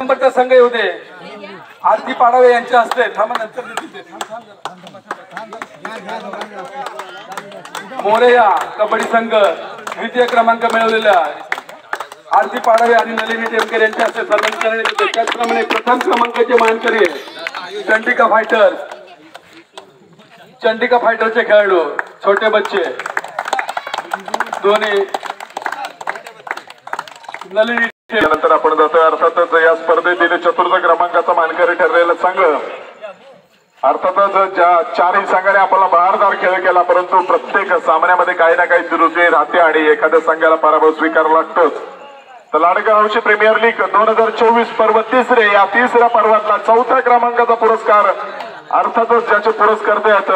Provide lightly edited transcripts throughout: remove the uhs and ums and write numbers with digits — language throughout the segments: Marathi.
नंबरचा संघ होते आरती पाडावे यांच्या हस्ते मोरया कबड्डी संघ द्वितीय क्रमांक मिळवलेला आरती पाडावे आणि नलिनी टेमकर यांच्या हस्ते सन्मान करण्यात येते। त्याचप्रमाणे प्रथम क्रमांकाचे मानकरी चंडिका फायटरचे खेळाडू छोटे बच्चे दोन्ही नलिनी नंतर आपण जातोय। अर्थातच या स्पर्धेतील चतुर्थ क्रमांकाचा मानकरी ठरलेला संघ अर्थातच ज्या चारही संघाने आपला बहारदार खेळ केला, परंतु प्रत्येक सामन्यामध्ये काही ना काही त्रुटी राहते आणि एखाद्या संघाला पराभव स्वीकारावा लागतोच। तर लाडका हौशी प्रीमियर लीग 2024 पर्व तिसरे या तिसऱ्या पर्वातला चौथ्या क्रमांकाचा पुरस्कार अर्थातच ज्याचे पुरस्कर्ते आहेत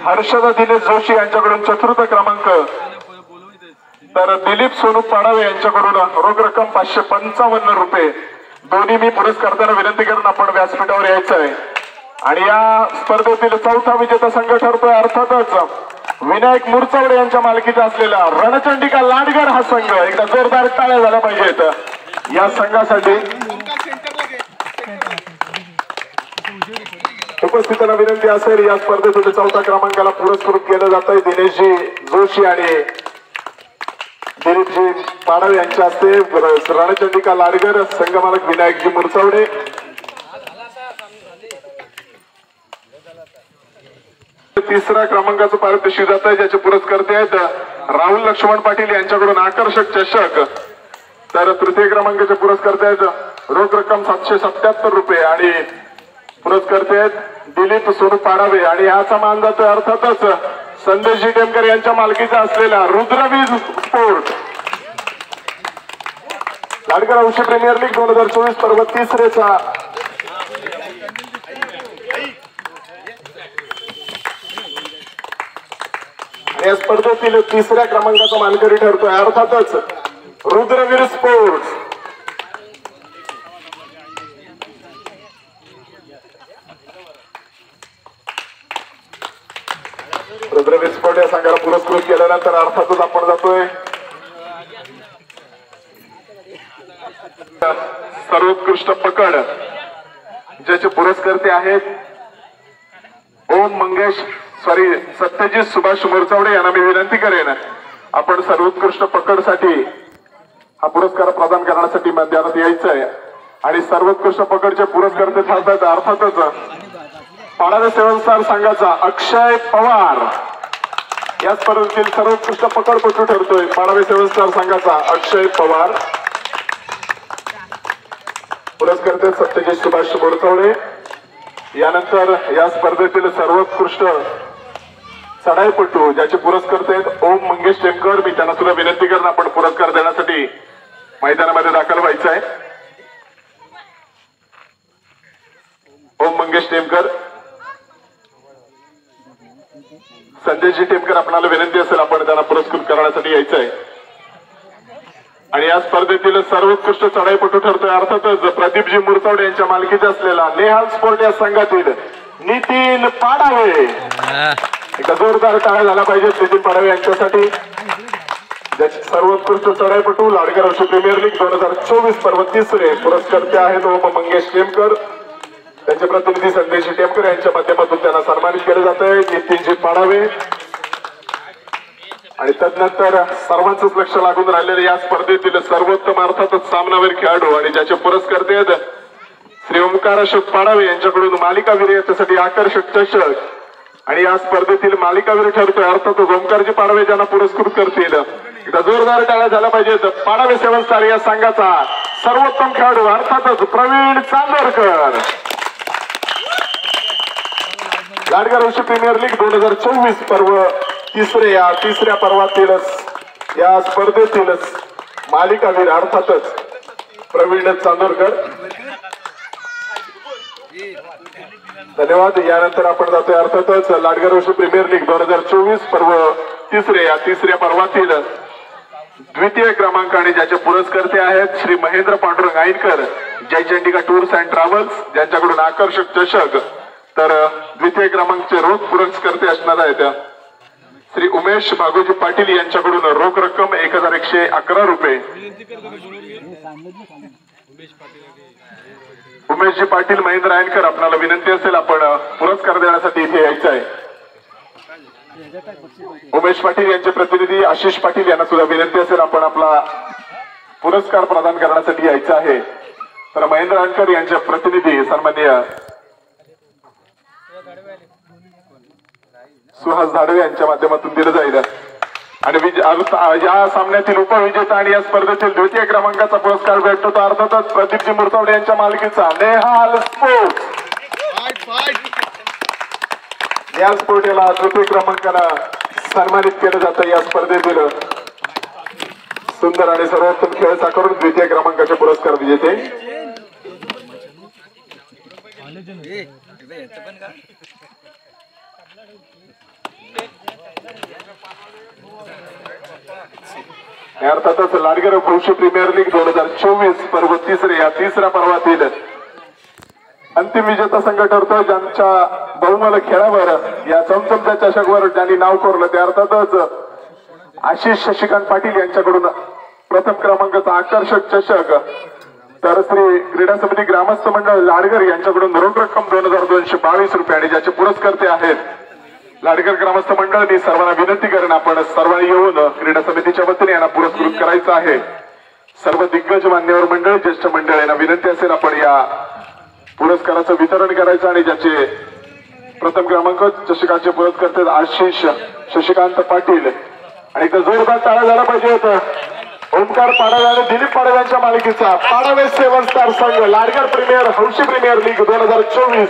हर्षदा दिनेश जोशी यांच्याकडून चतुर्थ क्रमांक, तर दिलीप सोनू पाडावे यांच्याकडून रोख रक्कम 555 रुपये। दोन्ही मी पुरस्कर्त्यांना विनंती करून आपण व्यासपीठावर यायचं आहे आणि या स्पर्धेतील चौथा विजेता संघ ठरतोय अर्थातच विनायक मुरचवडे यांच्या मालकीचा असलेला रणचंडिका लाडगर हा संघ। एकदा जोरदार टाळ्या झाल्या पाहिजेत या संघासाठी। उपस्थितांना विनंती असेल या स्पर्धेतील चौथ्या क्रमांकाला पुरस्कृत केलं जात आहे दिनेशजी जोशी आणि दिलीपजी पाडावे यांच्या हस्ते रणचंडिका लाडगर संघ मालक विनायकजी मुरचवडे। तिसऱ्या क्रमांकाचं पारितोषिक जात आहे ज्याचे पुरस्कर्ते आहेत राहुल लक्ष्मण पाटील यांच्याकडून आकर्षक चषक, तर तृतीय क्रमांकाचे पुरस्कर्ते आहेत रोख रक्कम 777 रुपये आणि पुरस्कर्ते आहेत दिलीप सोनू पाडावे आणि याचा मान जातोय अर्थातच संदेशजी टेमकर यांच्या मालकीचा असलेला रुद्रवीज स्पोर्ट। लाडकर हौशी प्रीमियर लीग 2024 पर्व तिसरेचा या स्पर्धेतील तिसऱ्या क्रमांकाचा मानकरी ठरतोय अर्थातच रुद्रवीर स्पोर्ट्स। रुद्रवीर स्पोर्ट या संघाला पुरस्कृत केल्यानंतर अर्थातच आपण जातोय सर्वोत्कृष्ट पकड ज्याचे पुरस्कर्ते आहेत सत्यजित सुभाष मोरचवडे यांना मी विनंती करेन आपण सर्वोत्कृष्ट पकड साठी हा पुरस्कार प्रदान करण्यासाठी मैदानात यायचं आहे आणि सर्वोत्कृष्ट पकडचे पुरस्कर्ते ठरतात अर्थातच पाडावे सेवन स्टार संघाचा अक्षय पवार। या स्पर्धेतील सर्वोत्कृष्ट पकडपटू ठरतोय पाडावे सेवन स्टार संघाचा अक्षय पवार। पुरस्कर्ते सत्यजित सुभाष मोरचवडे। यानंतर या स्पर्धेतील सर्वोत्कृष्ट चढाईपटू ज्याचे पुरस्कर्ते आहेत ओम मंगेश टेमकर। मी त्यांना सुद्धा विनंती करून आपण पुरस्कार देण्यासाठी मैदानामध्ये दाखल व्हायचं आहे। ओम मंगेश टेमकर, संजयजी टेमकर आपल्याला विनंती असेल आपण त्यांना पुरस्कृत करण्यासाठी यायचं आहे आणि या स्पर्धेतील सर्वोत्कृष्ट चढाईपटू ठरतोय अर्थातच प्रदीपजी मुरचवडे यांच्या मालकीचा असलेला नेहाल स्पोर्ट या संघातील नितीन पाडावे। एका जोरदार टाळ्या झाल्या पाहिजेत नितीन पाडावे यांच्यासाठी ज्याचे सर्वोत्कृष्ट चढाईपटू लाडकर हौशी प्रीमियर लीग 2024 पर्व तिसरे पुरस्कर्ते आहेत ओम मंगेश टेमकर। त्यांचे प्रतिनिधी संदेशजी टेमकर यांच्या माध्यमातून त्यांना सन्मानित केले जात आहे नितीनजी पाडावे आणि तदनंतर सर्वांचंच लक्ष लागून राहिलेलं या स्पर्धेतील सर्वोत्तम अर्थातच सामनावीर खेळाडू आणि ज्याचे पुरस्कर्ते आहेत श्री ओमकार अशोक पाडावे यांच्याकडून मालिकावीर याच्यासाठी आकर्षक चषक आणि या स्पर्धेतील मालिकावीर ठरतोय अर्थातच ओमकारजी पाडावे ज्यांना पुरस्कृत करतील। एकदा जोरदार टाळ्या झाल्या पाहिजेत पाडावे सेवन स्टार या संघाचा सर्वोत्तम खेळाडू अर्थातच प्रवीण चांदोरकर। लाडकर हौशी प्रीमियर लीग 2024 पर्व तिसरे या तिसऱ्या पर्वातील या स्पर्धेतील मालिकावीर अर्थातच प्रवीण चांदोरकर। धन्यवाद। यानंतर आपण जातोय अर्थातच लाडकर हौशी प्रीमियर लीग 2024 पर्व तिसरे या तिसऱ्या पर्वातील द्वितीय क्रमांक आणि ज्याचे पुरस्कर्ते आहेत Shri Mahendra Pandurang Ainkar Jaichandika tours and travels ज्यांच्याकडून आकर्षक चषक, तर द्वितीय क्रमांकाचे रोख पुरस्कर्ते असणार आहेत श्री उमेश भागोजी पाटील यांच्याकडून रोख रक्कम 1111 रुपये। उमेशजी पाटील महेंद्र रायनकर आपल्याला विनंती असेल आपण पुरस्कार देण्यासाठी इथे यायचं आहे. उमेश पाटील यांचे प्रतिनिधी आशिष पाटील यांना सुद्धा विनंती असेल आपण आपला पुरस्कार प्रदान करण्यासाठी यायचं आहे. तर महेंद्र रायनकर यांचे प्रतिनिधी सन्माननीय सुहास झाडवे यांच्या माध्यमातून दिलं जाईल. आणि या सामन्यातील उपविजेता आणि या स्पर्धेतील द्वितीय क्रमांकाचा पुरस्कार भेटतो तो अर्थातच प्रदीपजी मुरतवडे यांच्या मालकीचा नेहाल स्पोर्ट्स. या स्पोर्ट याला तृतीय क्रमांकानं सन्मानित केलं जातं. या स्पर्धेतील सुंदर आणि सर्वोत्तम खेळ साकारून द्वितीय क्रमांकाचे पुरस्कार विजेते. अर्थातच लाडगर हौशी प्रीमियर लीग 2024 पर्व तिसऱ्या पर्वातील अंतिम विजेता संघ ठरतो. ज्यांच्या बहुमल खेळावर या चमचमच्या चषकवर ज्यांनी नाव कोरलं ते अर्थातच आशिष शशिकांत पाटील यांच्याकडून प्रथम क्रमांकाचा आकर्षक चषक. तर श्री क्रीडा समिती ग्रामस्थ मंडळ लाडगर यांच्याकडून ऋण रक्कम 2222 रुपये आणि ज्याचे पुरस्कर्ते आहेत लाडगर ग्रामस्थ मंडळ. मी सर्वांना विनंती करेन आपण सर्वांनी येऊन क्रीडा समितीच्या वतीने यांना पुरस्कृत करायचं आहे. सर्व दिग्गज मान्यवर मंडळ ज्येष्ठ मंडळ यांना विनंती असेल आपण या पुरस्काराचं वितरण करायचं. आणि ज्याचे प्रथम क्रमांक चषकाचे पुरस्कर्ते आशिष शशिकांत पाटील आणि इथं जोरदार टाळा झाला पाहिजे होतं. ओमकार पाडवे आणि दिलीप पाडवे यांच्या मालकीचा पाडवे 7 स्टार संघ लाडगर प्रीमियर हौशी प्रीमियर लीग 2024.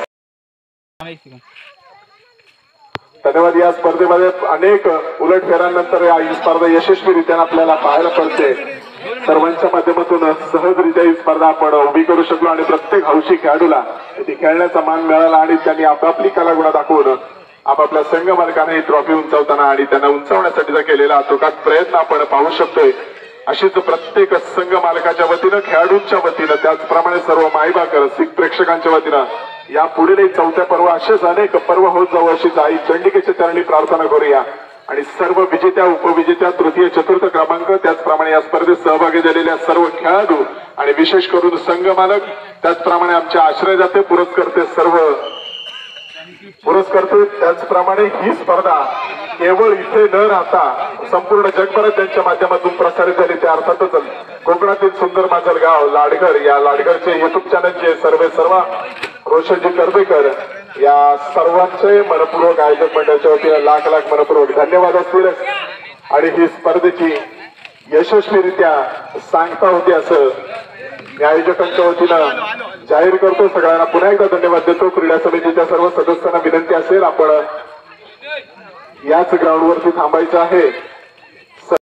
धन्यवाद. या स्पर्धेमध्ये अनेक उलटफेरांनंतर ही स्पर्धा यशस्वीरित्या आपल्याला पाहायला पडते. सर्वांच्या माध्यमातून सहजरित्या ही स्पर्धा आपण उभी करू शकलो आणि प्रत्येक हौशी खेळाडूला ती खेळण्याचा मान मिळाला आणि त्यांनी आपापली कलागुण दाखवून आपापल्या संघ मालकाने ही ट्रॉफी उंचावताना आणि त्यांना उंचावण्यासाठीचा केलेला अतोकात प्रयत्न आपण पाहू शकतोय. अशीच प्रत्येक संघ मालकाच्या वतीनं खेळाडूंच्या वतीनं त्याचप्रमाणे सर्व माईबाकर सिख प्रेक्षकांच्या वतीनं या पुढील चौथ्या पर्व असेच अनेक पर्व होत जाऊ अशीच आई चंडिकेच्या चरणी प्रार्थना करूया. आणि सर्व विजेत्या उपविजेत्या तृतीय चतुर्थ क्रमांक त्याचप्रमाणे या स्पर्धेत सहभागी झालेल्या सर्व खेळाडू आणि विशेष करून संघ मालक त्याचप्रमाणे आमचे आश्रयदाते पुरस्कर्ते सर्व पुरस्कर्ते त्याचप्रमाणे ही स्पर्धा केवळ इथे न राहता संपूर्ण जगभरात त्यांच्या माध्यमातून प्रसारित झाली. त्या अर्थातच कोकणातील सुंदर माझं गाव लाडगर या लाडगरचे युट्यूब चॅनलचे सर्व रोशनजी कर्वेकर या सर्वांचे मनपूर्वक आयोजक मंडळाच्या वतीने लाख मनपूर्वक धन्यवाद असतील. आणि ही स्पर्धेची यशस्वीरित्या सांगता होती असं मी आयोजकांच्या वतीनं जाहीर करतो. सगळ्यांना पुन्हा एकदा धन्यवाद देतो. क्रीडा समितीच्या सर्व सदस्यांना विनंती असेल आपण याच ग्राउंडवरती थांबायचं आहे.